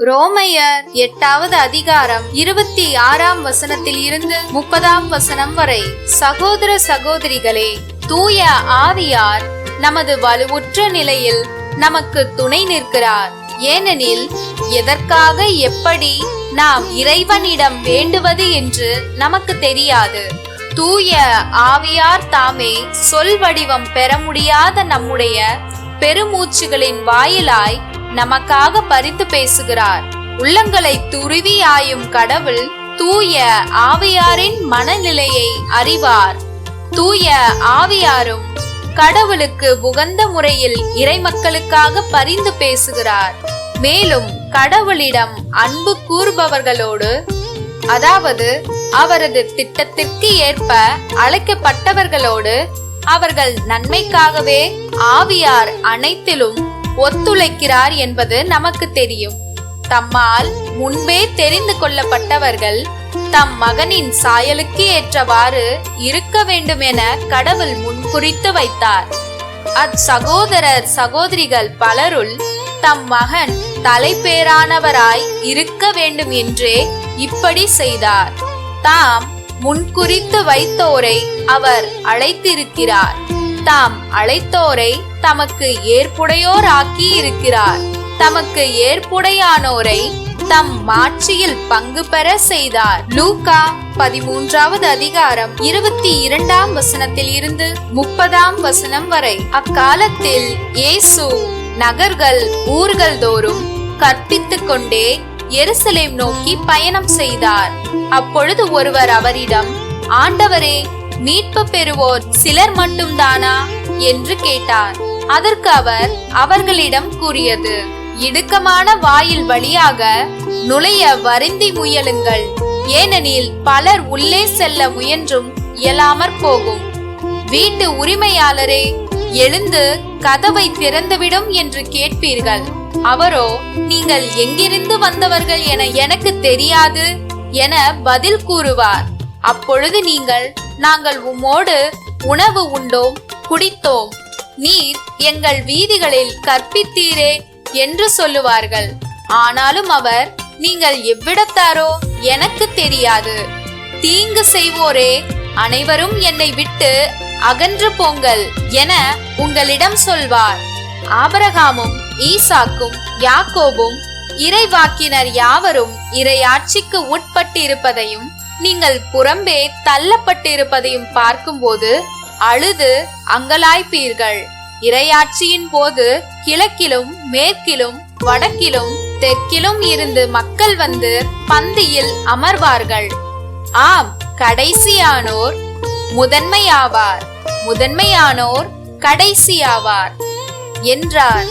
ரோமையர் 8வது அதிகாரம் 26ஆம் வசனத்தில் இருந்து 30ஆம் வசனம் வரை. சகோதர சகோதரிகளே, தூய ஆவியார் நமது வலுவுற்ற நிலையில் நமக்கு துணை நிற்கிறார். ஏனெனில் எதற்காக எப்படி நாம் இறைவனிடம் வேண்டுவது என்று நமக்கு தெரியாது. தூய ஆவியார் தாமே சொல் வடிவம் பெற முடியாத நம்முடைய பெருமூச்சுகளின் வாயிலாய் நமக்காக பரிந்து பேசுகிறார். உள்ளங்களை துருவி ஆயும் கடவுள் தூய ஆவியாரின் மனநிலையை அறிவார். தூய ஆவியாரும் கடவுளுக்கு உகந்த முறையில் இறைமக்களுக்காக பரிந்து பேசுகிறார். மேலும் கடவுளிடம் அன்பு கூறுபவர்களோடு, அதாவது அவரது திட்டத்திற்கு ஏற்ப அழைக்கப்பட்டவர்களோடு, அவர்கள் நன்மைக்காகவே ஆவியார் அனைத்திலும் ஒத்துழைக்கிறார் என்பது நமக்கு தெரியும். தம்மால் முன்பே தெரிந்து கொள்ளப்பட்டவர்கள் தம் மகனின் சாயலுக்கு ஏற்றவாறு இருக்க வேண்டும் என கடவுள் முன்குறித்து வைத்தார். அச்சகோதரர் சகோதரிகள் பலருள் தம் மகன் தலைப்பேரானவராய் இருக்க வேண்டும் என்றே இப்படி செய்தார். தாம் முன்குறித்து வைத்தோரை அவர் அழைத்திருக்கிறார். தாம் அழைத்தோரை தமக்கு ஏற்புடையோர் ஆக்கி இருக்கிறார். தமக்கு ஏற்புடையானோரை தம் மாட்சியில் பங்கு பெற செய்தார். லூக்கா 13வது அதிகாரம் 22ஆம் வசனத்தில் இருந்து 30ஆம் வசனம் வரை. அக்காலத்தில் இயேசு நகர்கள் ஊர்கள் தோறும் கற்பித்துக் கொண்டே எருசலேம் நோக்கி பயணம் செய்தார். அப்பொழுது ஒருவர் அவரிடம், ஆண்டவரே, மீட்பு பெறுவோர் சிலர் மட்டும்தானா என்று கேட்டார். அதற்கு அவர் அவர்களிடம் கூறியது, இடுக்கமான வாயில் வழியாக நுழைய வருந்தி முயலுங்கள். ஏனெனில் பலர் உள்ளே செல்ல முயன்றும் இயலாமற் போகும். வீட்டு உரிமையாளரே, எழுந்து கதவை திறந்துவிடும் என்று கேட்பீர்கள். அவரோ, நீங்கள் எங்கிருந்து வந்தவர்கள் என எனக்கு தெரியாது என பதில் கூறுவார். அப்பொழுது நீங்கள், நாங்கள் உம்மோடு உணவு உண்டோம், குடித்தோம், நீர் எங்கள் வீதிகளில் கற்பித்தீரே என்று சொல்லுவார்கள். ஆனாலும் அவர், நீங்கள் எவ்விடத்தாரோ எனக்கு தெரியாது. தீங்கு செய்வோரே, அனைவரும் என்னை விட்டு அகன்று போங்கள் என உங்களிடம் சொல்வார். ஆபிரகாமும் ஈசாக்கும் யாக்கோபும் இறைவாக்கினர் யாவரும் இறையாட்சிக்கு உட்பட்டிருப்பதையும் நீங்கள் புறம்பே தள்ளப்பட்டிருப்பதையும் பார்க்கும்போது அழுது அங்கலாய்ப்பீர்கள். இறையாட்சியின் போது கிழக்கிலும் மேற்கிலும் வடக்கிலும் தெற்கிலும் இருந்து மக்கள் வந்து பந்தியில் அமர்வார்கள். ஆம், கடைசியானோர் முதன்மையாவார், முதன்மையானோர் கடைசியாவார் என்றார்.